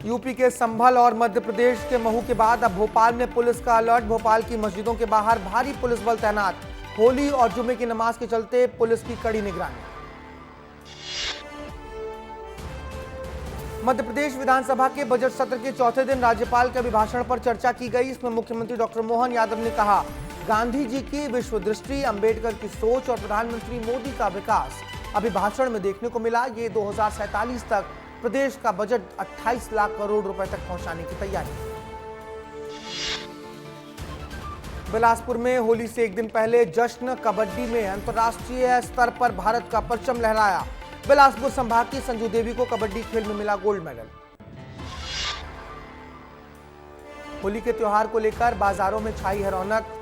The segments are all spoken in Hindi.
यूपी के संभल और मध्य प्रदेश के महू के बाद अब भोपाल में पुलिस का अलर्ट। भोपाल की मस्जिदों के बाहर भारी पुलिस बल तैनात। होली और जुमे की नमाज के चलते पुलिस की कड़ी निगरानी। मध्य प्रदेश विधानसभा के बजट सत्र के चौथे दिन राज्यपाल के अभिभाषण पर चर्चा की गई। इसमें मुख्यमंत्री डॉक्टर मोहन यादव ने कहा, गांधी जी की विश्व दृष्टि, अंबेडकर की सोच और प्रधानमंत्री मोदी का विकास अभिभाषण में देखने को मिला। ये 2047 तक प्रदेश का बजट 28 लाख करोड़ रुपए तक पहुंचाने की तैयारी। बिलासपुर में होली से एक दिन पहले जश्न। कबड्डी में अंतर्राष्ट्रीय स्तर पर भारत का परचम लहराया। बिलासपुर संभाग की संजू देवी को कबड्डी खेल में मिला गोल्ड मेडल। होली के त्योहार को लेकर बाजारों में छाई है रौनक।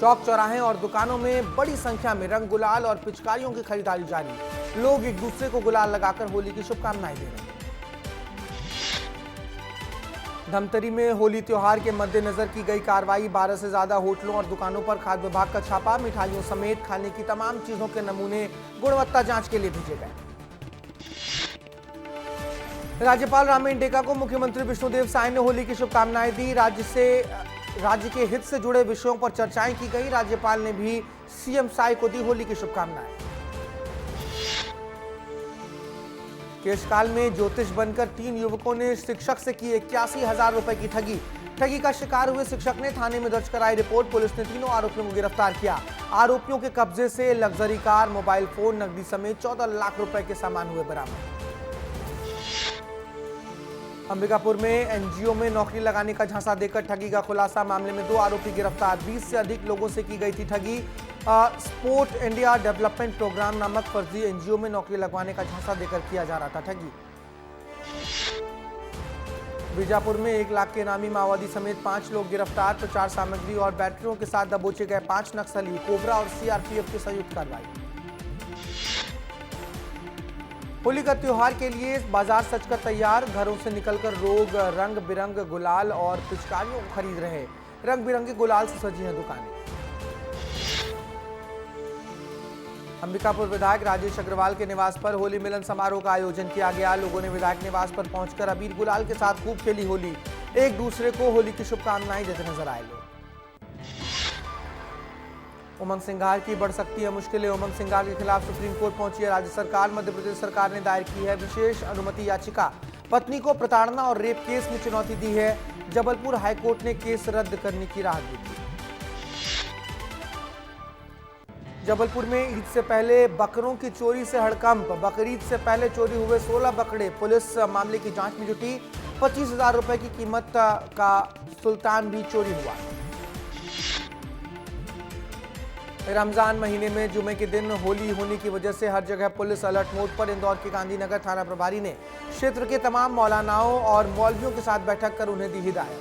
चौक चौराहे और दुकानों में बड़ी संख्या में रंग, गुलाल और पिचकारियों की खरीदारी जारी। लोग एक दूसरे को गुलाल लगाकर होली की शुभकामनाएं दे रहे हैं। धमतरी में होली त्योहार के मद्देनजर की गई कार्रवाई। 12 से ज्यादा होटलों और दुकानों पर खाद्य विभाग का छापा। मिठाइयों समेत खाने की तमाम चीजों के नमूने गुणवत्ता जांच के लिए भेजे गए। राज्यपाल रामेन डेका को मुख्यमंत्री विष्णुदेव साय ने होली की शुभकामनाएं दी। राज्य के हित से जुड़े विषयों पर चर्चाएं की गई। राज्यपाल ने भी सीएम साय को दी होली की शुभकामनाएं। केशकाल में ज्योतिष बनकर 3 युवकों ने शिक्षक से की 81,000 रुपए की ठगी। ठगी का शिकार हुए शिक्षक ने थाने में दर्ज कराई रिपोर्ट। पुलिस ने तीनों आरोपियों को गिरफ्तार किया। आरोपियों के कब्जे से लग्जरी कार, मोबाइल फोन, नकदी समेत 14 लाख रुपए के सामान हुए बरामद। अंबिकापुर में एनजीओ में नौकरी लगाने का झांसा देकर ठगी का खुलासा। मामले में 2 आरोपी गिरफ्तार। 20 से अधिक लोगों से की गई थी ठगी। स्पोर्ट इंडिया डेवलपमेंट प्रोग्राम नामक फर्जी एनजीओ में नौकरी लगवाने का झांसा देकर किया जा रहा था ठगी। बीजापुर में 1 लाख के इनामी माओवादी समेत 5 लोग गिरफ्तार। प्रचार सामग्री और बैटरियों के साथ दबोचे गए 5 नक्सली। कोबरा और सीआरपीएफ की संयुक्त कार्रवाई। होली का त्योहार के लिए बाजार सजकर तैयार। घरों से निकलकर लोग रंग बिरंग गुलाल और पिचकारियों को खरीद रहे। रंग बिरंगे गुलाल से सजी हैं दुकानें। अंबिकापुर विधायक राजेश अग्रवाल के निवास पर होली मिलन समारोह का आयोजन किया गया। लोगों ने विधायक निवास पर पहुंचकर अबीर गुलाल के साथ खूब खेली होली। एक दूसरे को होली की शुभकामनाएं देते नजर आए लोग। उमंग सिंघार की बढ़ सकती है मुश्किलें। उमंग सिंघार के खिलाफ सुप्रीम कोर्ट पहुंची है राज्य सरकार। मध्य प्रदेश सरकार ने दायर की है विशेष अनुमति याचिका। पत्नी को प्रताड़ना और रेप केस में चुनौती दी है। जबलपुर हाईकोर्ट ने केस रद्द करने की राहत दी थी। जबलपुर में ईद से पहले बकरों की चोरी से हड़कंप। बकरीद से पहले चोरी हुए 16 बकरे। पुलिस मामले की जांच में जुटी। 25,000 रुपए की कीमत का सुल्तान भी चोरी हुआ। रमजान महीने में जुमे के दिन होली होने की वजह से हर जगह पुलिस अलर्ट मोड पर। इंदौर के गांधीनगर थाना प्रभारी ने क्षेत्र के तमाम मौलानाओं और मौलवियों के साथ बैठक कर उन्हें दी हिदायत।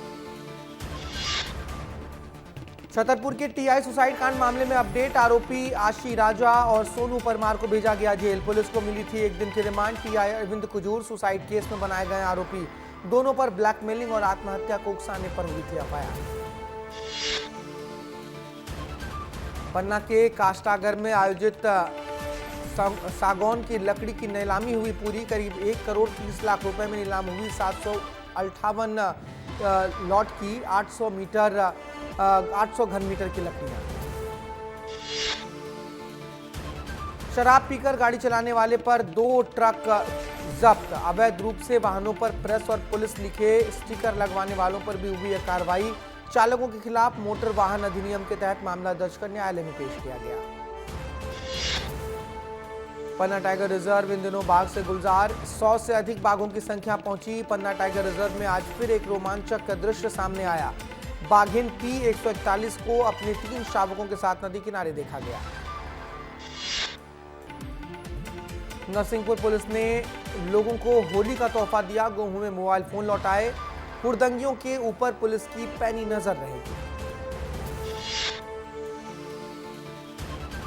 छतरपुर के टीआई सुसाइड कांड मामले में अपडेट। आरोपी आशी राजा और सोनू परमार को भेजा गया जेल। पुलिस को मिली थी 1 दिन की remand. TI Arvind Kujur suicide case में बनाए गए आरोपी। दोनों पर ब्लैकमेलिंग और आत्महत्या को उकसाने पर हुई थी एफआईआर। पन्ना के काष्ठागर में आयोजित सागौन की लकड़ी की नीलामी हुई पूरी। करीब 1 करोड़ 30 लाख रुपए में नीलाम हुई। 758 लॉट की 800 घन मीटर की लकड़ियां। शराब पीकर गाड़ी चलाने वाले पर 2 ट्रक जब्त। अवैध रूप से वाहनों पर प्रेस और पुलिस लिखे स्टिकर लगवाने वालों पर भी हुई है कार्रवाई। चालकों के खिलाफ मोटर वाहन अधिनियम के तहत मामला दर्ज कर न्यायालय में पेश किया गया। पन्ना टाइगर रिजर्व इन दिनों बाघ से गुलजार। 100 से अधिक बाघों की संख्या पहुंची। पन्ना टाइगर रिजर्व में आज फिर एक रोमांचक दृश्य सामने आया। बाघिन P141 को अपने 3 शावकों के साथ नदी किनारे देखा गया। नरसिंहपुर पुलिस ने लोगों को होली का तोहफा दिया। गेहूं में मोबाइल फोन लौटाए। हुड़दंगियों के ऊपर पुलिस की पैनी नजर रहेगी।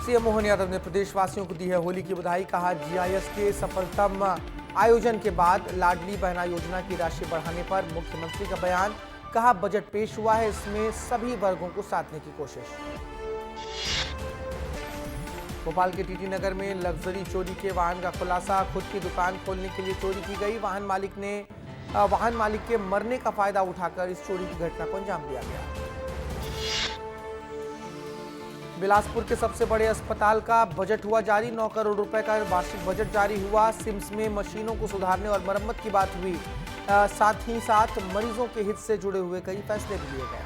सीएम मोहन यादव ने प्रदेशवासियों को दी है होली की बधाई। कहा, जीआईएस के सफलतम आयोजन के बाद लाडली बहना योजना की राशि बढ़ाने पर मुख्यमंत्री का बयान। कहा, बजट पेश हुआ है, इसमें सभी वर्गों को साधने की कोशिश। भोपाल के टीटी नगर में लग्जरी चोरी के वाहन का खुलासा। खुद की दुकान खोलने के लिए चोरी की गई। वाहन मालिक ने वाहन मालिक के मरने का फायदा उठाकर इस चोरी की घटना को अंजाम दिया गया। बिलासपुर के सबसे बड़े अस्पताल का बजट हुआ जारी। 9 करोड़ रुपए का वार्षिक बजट जारी हुआ। सिम्स में मशीनों को सुधारने और मरम्मत की बात हुई। साथ ही साथ मरीजों के हित से जुड़े हुए कई फैसले भी लिए गए।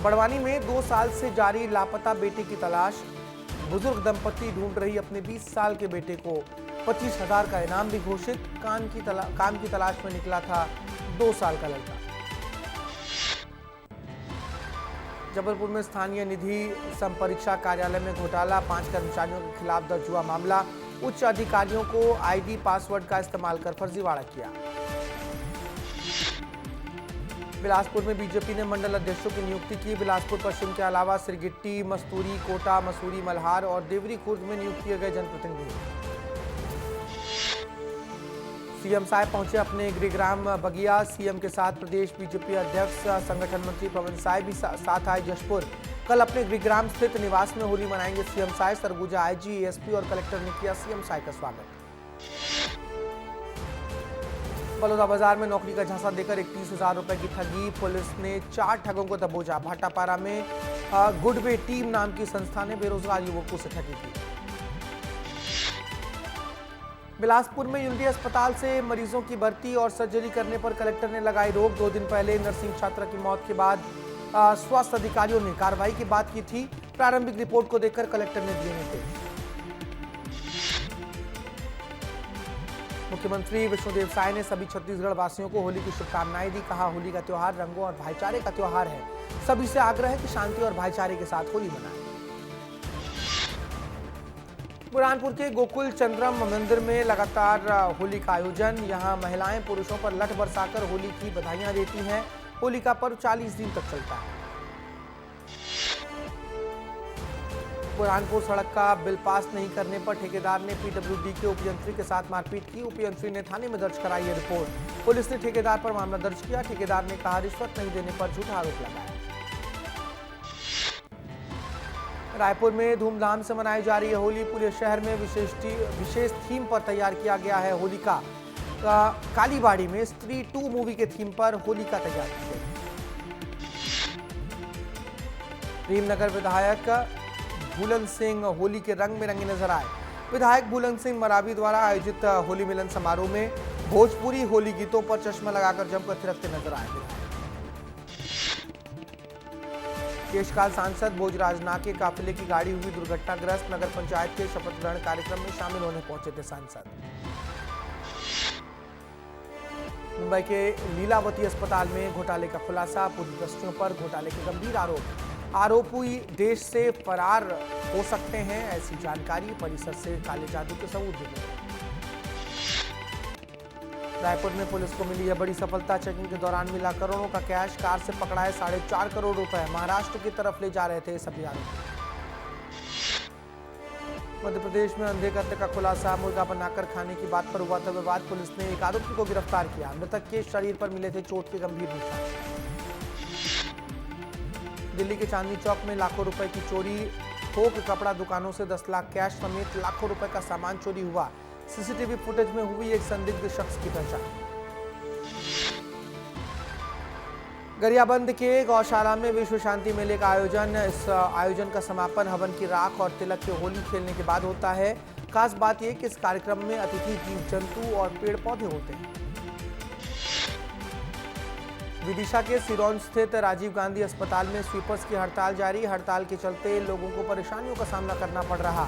बड़वानी में 2 साल से जारी लापता बेटे की तलाश। बुजुर्ग दंपति ढूंढ रही अपने 20 साल के बेटे को। 25,000 का इनाम भी घोषित। काम की तलाश में निकला था 2 साल का लड़का। जबलपुर में स्थानीय निधि संपरीक्षा कार्यालय में घोटाला। 5 कर्मचारियों के खिलाफ दर्ज हुआ मामला। उच्च अधिकारियों को आईडी पासवर्ड का इस्तेमाल कर फर्जीवाड़ा किया। बिलासपुर में बीजेपी ने मंडल अध्यक्षों की नियुक्ति की। बिलासपुर पश्चिम के अलावा सिरगिट्टी, मस्तूरी, कोटा, मसूरी, मल्हार और देवरी खुर्द में नियुक्त किए गए जनप्रतिनिधि। सीएम साय पहुंचे अपने गृहग्राम बगिया। सीएम के साथ प्रदेश बीजेपी अध्यक्ष संगठन मंत्री पवन साय भी साथ आए जशपुर। कल अपने गृहग्राम स्थित निवास में होली मनाएंगे CM Sai. Surguja IG, ASP और कलेक्टर ने किया सीएम साय का स्वागत। बलौदा बाजार में नौकरी का झांसा देकर 31,000 रुपए की ठगी। पुलिस ने 4 ठगों को दबोचा। भाटापारा में गुडवे टीम नाम की संस्था ने बेरोजगार युवकों से ठगी की। बिलासपुर में यूनिटी अस्पताल से मरीजों की भर्ती और सर्जरी करने पर कलेक्टर ने लगाई रोक। 2 दिन पहले नर्सिंग छात्रा की मौत के बाद स्वास्थ्य अधिकारियों ने कार्रवाई की बात की थी। प्रारंभिक रिपोर्ट को देखकर कलेक्टर ने दिए निर्देश। मुख्यमंत्री विष्णुदेव साय ने सभी छत्तीसगढ़ वासियों को होली की शुभकामनाएं दी। कहा, होली का त्योहार रंगों और भाईचारे का त्योहार है। सभी से आग्रह है कि शांति और भाईचारे के साथ होली मनाएं। बुरहानपुर के गोकुल चंद्रम मंदिर में लगातार होली का आयोजन। यहां महिलाएं पुरुषों पर लठ बरसाकर होली की बधाइयां देती हैं। होली का पर्व 40 दिन तक चलता है। बुरहानपुर सड़क का बिल पास नहीं करने पर ठेकेदार ने पीडब्ल्यूडी के उपयंत्री के साथ मारपीट की। उपयंत्री ने थाने में दर्ज कराई है रिपोर्ट। पुलिस ने ठेकेदार पर मामला दर्ज किया। ठेकेदार ने कहा, रिश्वत नहीं देने पर झूठा आरोप लगाया। रायपुर में धूमधाम से मनाई जा रही है होली। पूरे शहर में विशेष थीम पर तैयार किया गया है होली का। कालीबाड़ी में स्त्री 2 मूवी के थीम पर होली का तैयार की गई। प्रेमनगर विधायक भूलन सिंह होली के रंग में रंगे नजर आए। विधायक भूलन सिंह मरावी द्वारा आयोजित होली मिलन समारोह में भोजपुरी होली गीतों पर चश्मा लगाकर जमकर थिरकते नजर आए। केशकाल सांसद भोजराज नाके काफिले की गाड़ी हुई दुर्घटनाग्रस्त। नगर पंचायत के शपथ ग्रहण कार्यक्रम में शामिल होने पहुंचे थे सांसद। मुंबई के लीलावती अस्पताल में घोटाले का खुलासा। पूर्व ट्रस्टियों पर घोटाले के गंभीर आरोपी देश से फरार हो सकते हैं, ऐसी जानकारी। परिसर से काले जादू के सबूत मिले। रायपुर में पुलिस को मिली है बड़ी सफलता। चेकिंग के दौरान मिला करोड़ों का कैश। कार से पकड़ाए 4.5 करोड़ रुपए। महाराष्ट्र की तरफ ले जा रहे थे सभी आरोपी। मध्य प्रदेश में अंधे कत्ल का खुलासा। मुर्गा बनाकर खाने की बात पर हुआ था विवाद। पुलिस ने एक आरोपी को गिरफ्तार किया। मृतक के शरीर पर मिले थे चोट के गंभीर निशान। दिल्ली के चांदनी चौक में लाखों रुपए की चोरी। थोक कपड़ा दुकानों से 10 लाख कैश समेत लाखों रुपए का सामान चोरी हुआ। सीसीटीवी फुटेज में हुई एक संदिग्ध शख्स की पहचान। गरियाबंद के गौशाला में विश्व शांति मेले का आयोजन। इस आयोजन का समापन हवन की राख और तिलक के होली खेलने के बाद होता है। खास बात यह कि इस कार्यक्रम में अतिथि जीव जंतु और पेड़ पौधे होते हैं। विदिशा के सिरौन स्थित राजीव गांधी अस्पताल में स्वीपर्स की हड़ताल जारी। हड़ताल के चलते लोगों को परेशानियों का सामना करना पड़ रहा।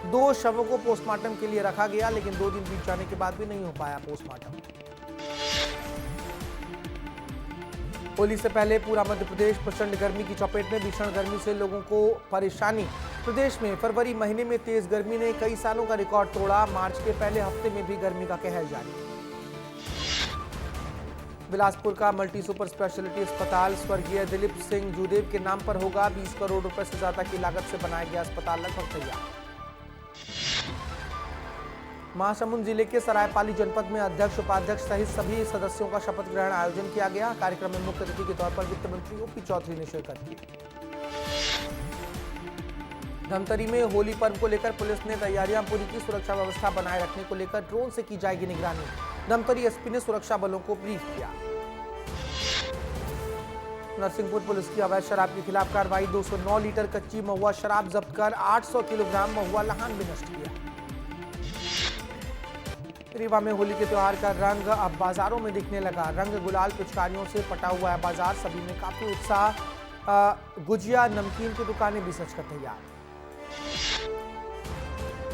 2 शवों को पोस्टमार्टम के लिए रखा गया, लेकिन 2 दिन बीत जाने के बाद भी नहीं हो पाया पोस्टमार्टम। होली से पहले पूरा मध्य प्रदेश प्रचंड गर्मी की चपेट में। भीषण गर्मी से लोगों को परेशानी। प्रदेश में फरवरी महीने में तेज गर्मी ने कई सालों का रिकॉर्ड तोड़ा। मार्च के पहले हफ्ते में भी गर्मी का कहर जारी। बिलासपुर का मल्टी सुपर स्पेशलिटी अस्पताल स्वर्गीय दिलीप सिंह जूदेव के नाम पर होगा। 20 करोड़ रुपए से ज्यादा की लागत से बनाया गया अस्पताल लगभग तैयार। महासमुंद जिले के सरायपाली जनपद में अध्यक्ष, उपाध्यक्ष सहित सभी सदस्यों का शपथ ग्रहण आयोजन किया गया। कार्यक्रम में मुख्य अतिथि के तौर पर वित्त मंत्री ओपी चौधरी ने शिरकत की। धमतरी में होली पर्व को लेकर पुलिस ने तैयारियां पूरी की। सुरक्षा व्यवस्था बनाए रखने को लेकर ड्रोन से की जाएगी निगरानी। धमतरी एसपी ने सुरक्षा बलों को ब्रीफ किया। नरसिंहपुर पुलिस की अवैध शराब के खिलाफ कार्रवाई। 209 लीटर कच्ची महुआ शराब जब्त कर 800 किलोग्राम महुआ लहान भी नष्ट किया। रीवा में होली के त्योहार का रंग अब बाजारों में दिखने लगा। रंग गुलाल पिचकारियों से पटा हुआ है बाजार। सभी में काफी उत्साह। गुजिया नमकीन की दुकानें भी सज कर तैयार।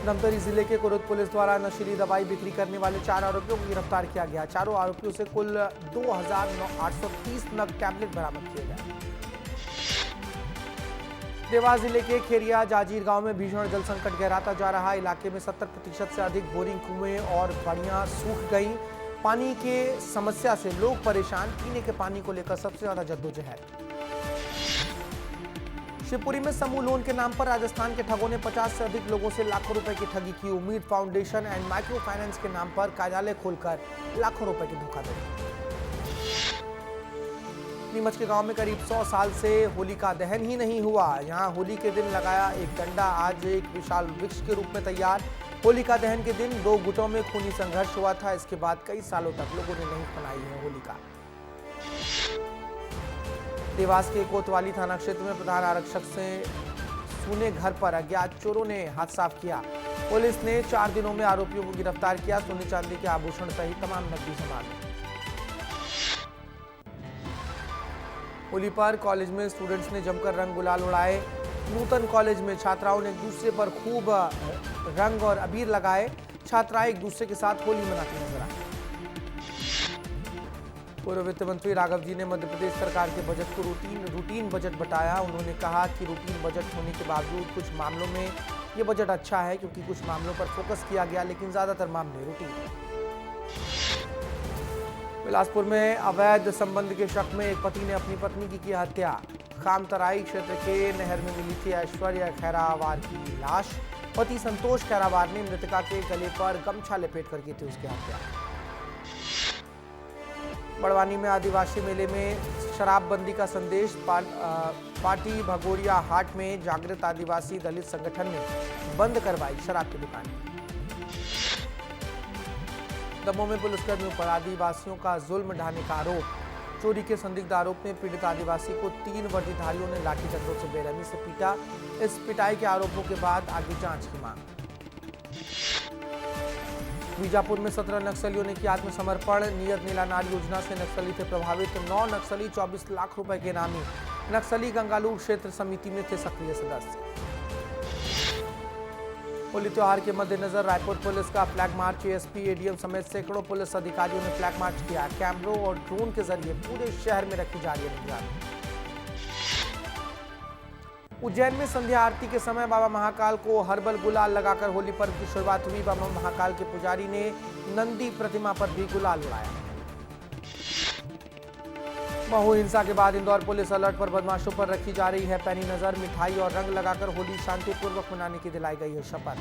धमतरी जिले के कुरुद पुलिस द्वारा नशीली दवाई बिक्री करने वाले 4 आरोपियों को गिरफ्तार किया गया। चारों आरोपियों से कुल 2830 नग टैबलेट बरामद किए गए। देवास जिले के खेरिया जाजीर गांव में भीषण जल संकट गहराता जा रहा है। इलाके में 70% से अधिक बोरिंग कुएं और बढ़ियां सूख गई। पानी के समस्या से लोग परेशान। पीने के पानी को लेकर सबसे ज्यादा जद्दोजहद। शिवपुरी में समूह लोन के नाम पर राजस्थान के ठगों ने 50 से अधिक लोगों से लाखों रुपए की ठगी की। उम्मीद फाउंडेशन एंड माइक्रो फाइनेंस के नाम पर कार्यालय खोलकर लाखों रुपए की धोखाधड़ी। नीमच के गांव में करीब 100 साल से होली का दहन ही नहीं हुआ। यहां होली के दिन लगाया एक डंडा आज एक विशाल वृक्ष के रूप में तैयार। होली का दहन के दिन 2 गुटों में खूनी संघर्ष हुआ था। इसके बाद कई सालों तक लोगों ने नहीं मनाई है होली का। देवास के कोतवाली थाना क्षेत्र में प्रधान आरक्षक से सूने घर पर अज्ञात चोरों ने हाथ साफ किया। पुलिस ने 4 दिनों में आरोपियों को गिरफ्तार किया। सोने चांदी के आभूषण सहित तमाम नकदी सामान। होली पर कॉलेज में स्टूडेंट्स ने जमकर रंग गुलाल उड़ाए। नूतन कॉलेज में छात्राओं ने एक दूसरे पर खूब रंग और अबीर लगाए। छात्राएं एक दूसरे के साथ होली मनाती नजर आई। पूर्व वित्त मंत्री राघव जी ने मध्य प्रदेश सरकार के बजट को रूटीन बजट बताया। उन्होंने कहा कि रूटीन बजट होने के बावजूद कुछ मामलों में ये बजट अच्छा है, क्योंकि कुछ मामलों पर फोकस किया गया, लेकिन ज्यादातर मामले रूटीन। बिलासपुर में अवैध संबंध के शक में एक पति ने अपनी पत्नी की हत्या। खामतराई क्षेत्र के नहर में मिली थी ऐश्वर्या खैरावार की लाश। पति संतोष खैरावार ने मृतका के गले पर गमछा लपेट कर की थी उसकी हत्या। बड़वानी में आदिवासी मेले में शराबबंदी का संदेश। पाटी भगोरिया हाट में जागृत आदिवासी दलित संगठन ने बंद करवाई शराब की दुकान। दमोह में पुलिसकर्मियों पर आदिवासियों का जुल्म ढाने का आरोप। चोरी के संदिग्ध आरोप में पीड़ित आदिवासी को 3 वर्दीधारियों ने लाठी डंडों से बेरहमी से पीटा। इस पिटाई के आरोपों के बाद आगे जांच की मांग। बीजापुर में 17 नक्सलियों ने किया आत्मसमर्पण। नियत नीलानार योजना से नक्सली थे प्रभावित। 9 नक्सली 24 लाख रुपए के इनामी। नक्सली गंगालूर क्षेत्र समिति में थे सक्रिय सदस्य। होली त्योहार के मद्देनजर रायपुर पुलिस का फ्लैग मार्च। एएसपी एडीएम समेत सैकड़ों पुलिस अधिकारियों ने फ्लैग मार्च किया। कैमरों और ड्रोन के जरिए पूरे शहर में रखी जा रही है निगरानी। उज्जैन में संध्या आरती के समय बाबा महाकाल को हर्बल गुलाल लगाकर होली पर्व की शुरुआत हुई। बाबा महाकाल के पुजारी ने नंदी प्रतिमा पर भी गुलाल उड़ाया। महू हिंसा के बाद इंदौर पुलिस अलर्ट पर। बदमाशों पर रखी जा रही है पैनी नजर। मिठाई और रंग लगाकर होली शांतिपूर्वक मनाने की दिलाई गई है शपथ।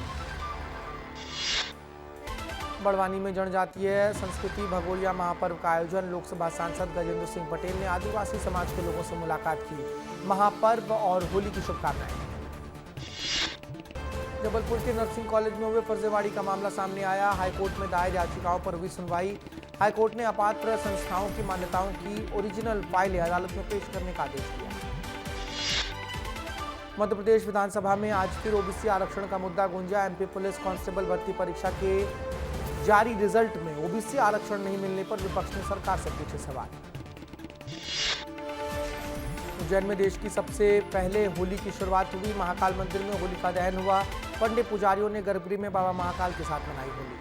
बड़वानी में जनजातीय संस्कृति भगोरिया महापर्व का आयोजन। लोकसभा सांसद गजेंद्र सिंह पटेल ने आदिवासी समाज के लोगों से मुलाकात की। महापर्व और होली की शुभकामनाएं। जबलपुर के नर्सिंग कॉलेज में हुए फर्जीवाड़ी का मामला सामने आया। हाईकोर्ट में दायर याचिकाओं पर हुई सुनवाई। हाईकोर्ट ने अपात्र संस्थाओं की मान्यताओं की ओरिजिनल फाइलें अदालत में पेश करने का आदेश दिया। मध्य प्रदेश विधानसभा में आज फिर ओबीसी आरक्षण का मुद्दा गूंजा। एमपी पुलिस कांस्टेबल भर्ती परीक्षा के जारी रिजल्ट में ओबीसी आरक्षण नहीं मिलने पर विपक्ष ने सरकार से पूछे सवाल। उज्जैन में देश की सबसे पहले होली की शुरुआत हुई। महाकाल मंदिर में होली का दहन हुआ। पंडित पुजारियों ने गर्भगृह में बाबा महाकाल के साथ मनाई होली।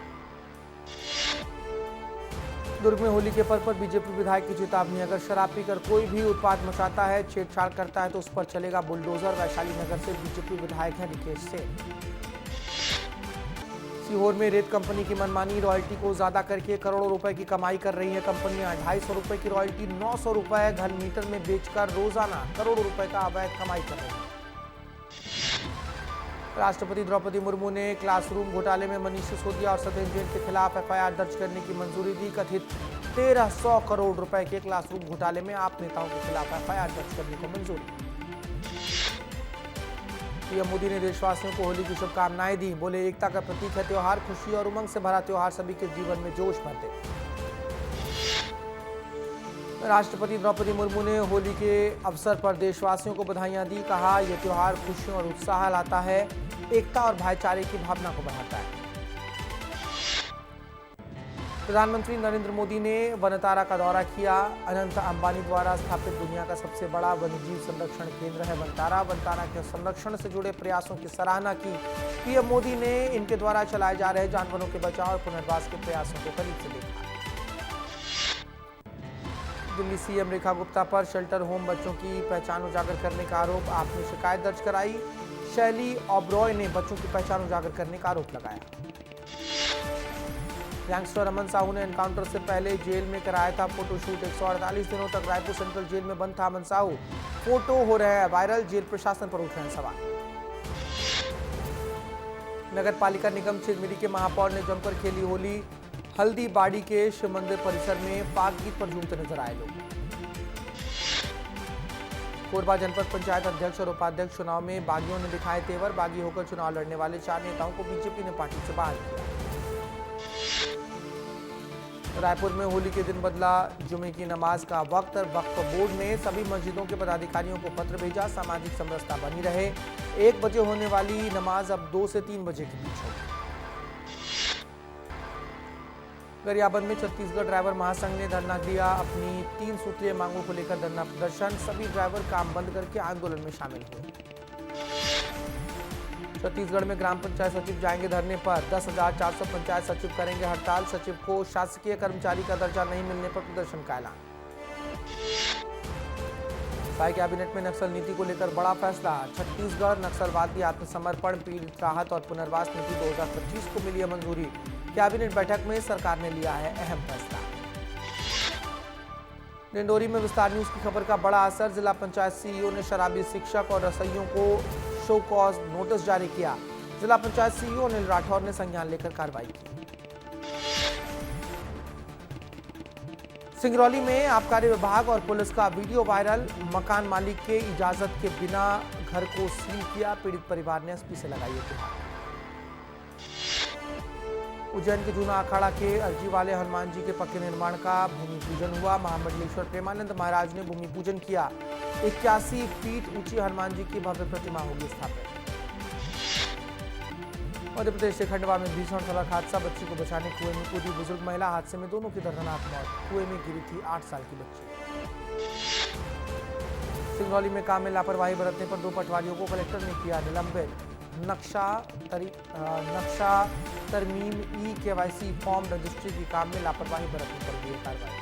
दुर्ग में होली के पर्व पर बीजेपी विधायक की चेतावनी। अगर शराब पीकर कोई भी उत्पात मचाता है, छेड़छाड़ करता है तो उस पर चलेगा बुलडोजर। वैशाली नगर से बीजेपी विधायक है निकेश सेन। सीहोर में रेत कंपनी की मनमानी। रॉयल्टी को ज्यादा करके करोड़ों रुपए की कमाई कर रही है कंपनियां। 250 रुपए की रॉयल्टी 900 रुपए घन मीटर में बेचकर रोजाना करोड़ों रुपए का अवैध कमाई कर रही है। राष्ट्रपति द्रौपदी मुर्मू ने क्लासरूम घोटाले में मनीष सिसोदिया और सत्येंद्र जैन के खिलाफ एफआईआर दर्ज करने की मंजूरी दी। कथित 1300 करोड़ रुपए के क्लासरूम घोटाले में आप नेताओं के खिलाफ एफआईआर दर्ज करने को मंजूरी। पीएम मोदी ने देशवासियों को होली की शुभकामनाएं दी। बोले, एकता का प्रतीक है त्योहार, खुशी और उमंग से भरा त्योहार सभी के जीवन में जोश भर दे। राष्ट्रपति द्रौपदी मुर्मू ने होली के अवसर पर देशवासियों को बधाइयां दी। कहा, यह त्योहार खुशियों और उत्साह लाता है, एकता और भाईचारे की भावना को बढ़ाता है। प्रधानमंत्री नरेंद्र मोदी ने वनतारा का दौरा किया। अनंत अंबानी द्वारा स्थापित दुनिया का सबसे बड़ा वन्यजीव संरक्षण केंद्र है वनतारा। वनतारा के संरक्षण से जुड़े प्रयासों की सराहना की। पीएम मोदी ने इनके द्वारा चलाए जा रहे जानवरों के बचाव और पुनर्वास के प्रयासों को करीब से देखा। दिल्ली सीएम रेखा गुप्ता पर शेल्टर होम बच्चों की पहचान उजागर करने का आरोप। आपने शिकायत दर्ज कराई। शैली ओबरॉय ने बच्चों की पहचान उजागर करने का आरोप लगाया। गैंगस्टर अमन साहू ने एनकाउंटर से पहले जेल में कराया था फोटोशूट। 148 दिनों तक रायपुर सेंट्रल जेल में बंद था अमन साहू। फोटो हो रहे हैं वायरल, जेल प्रशासन पर उठ रहे हैं सवाल। नगर पालिका निगम चिरमिरी के महापौर ने जमकर खेली होली। हल्दीबाड़ी के शिव मंदिर परिसर में पाक गीत पर झूमते नजर आए लोग। कोरबा जनपद पंचायत अध्यक्ष और उपाध्यक्ष चुनाव में बागियों ने दिखाए तेवर। बागी होकर चुनाव लड़ने वाले 4 नेताओं को बीजेपी ने पार्टी से बाहर किया। रायपुर में होली के दिन बदला जुमे की नमाज का वक्त। वक्फ बोर्ड ने सभी मस्जिदों के पदाधिकारियों को पत्र भेजा। सामाजिक समरसता बनी रहे। 1 बजे होने वाली नमाज अब 2 से 3 बजे के बीच होगी। गरियाबंद में छत्तीसगढ़ ड्राइवर महासंघ ने धरना दिया। अपनी 3 सूत्रीय मांगों को लेकर धरना प्रदर्शन। सभी ड्राइवर काम बंद करके आंदोलन में शामिल हुए। छत्तीसगढ़ में ग्राम पंचायत सचिव जाएंगे धरने पर। 10,400 पंचायत सचिव करेंगे हड़ताल। सचिव को शासकीय कर्मचारी का दर्जा नहीं मिलने पर प्रदर्शन का ऐलान। साई कैबिनेट में नक्सल नीति को लेकर बड़ा फैसला। छत्तीसगढ़ नक्सलवादी आत्मसमर्पण, पीड़ित राहत और पुनर्वास नीति 2025 को मिली है मंजूरी। कैबिनेट बैठक में सरकार ने लिया है अहम फैसला। डिंडोरी में विस्तार न्यूज की खबर का बड़ा असर। जिला पंचायत सीईओ ने शराबी शिक्षक और रसोइयों को शो कॉज नोटिस जारी किया। जिला पंचायत सीईओ अनिल राठौर ने संज्ञान लेकर कार्रवाई की। सिंगरौली में आबकारी विभाग और पुलिस का वीडियो वायरल। मकान मालिक के इजाजत के बिना घर को सील किया। पीड़ित परिवार ने एसपी से लगाई गुहार। उज्जैन के जूना अखाड़ा के अर्जी वाले हनुमान जी के पक्के निर्माण का भूमि पूजन हुआ। महामंडलेश्वर प्रेमानंद महाराज ने भूमि पूजन किया। 81 फीट ऊंची हनुमान जी की भव्य प्रतिमा होगी स्थापित। मध्य प्रदेश के खंडवा में भीषण सड़क हादसा। बच्ची को बचाने कुएं में कूदी बुजुर्ग महिला। हादसे में दोनों की दर्दनाक मौत। कुएं में गिरी थी 8 साल की बच्ची। सिंगरौली में काम में लापरवाही बरतने पर 2 पटवारियों को कलेक्टर ने किया निलंबित। नक्शा तरमीम ई केवाईसी फॉर्म रजिस्ट्री की काम में लापरवाही बरतने पर हुई कार्रवाई।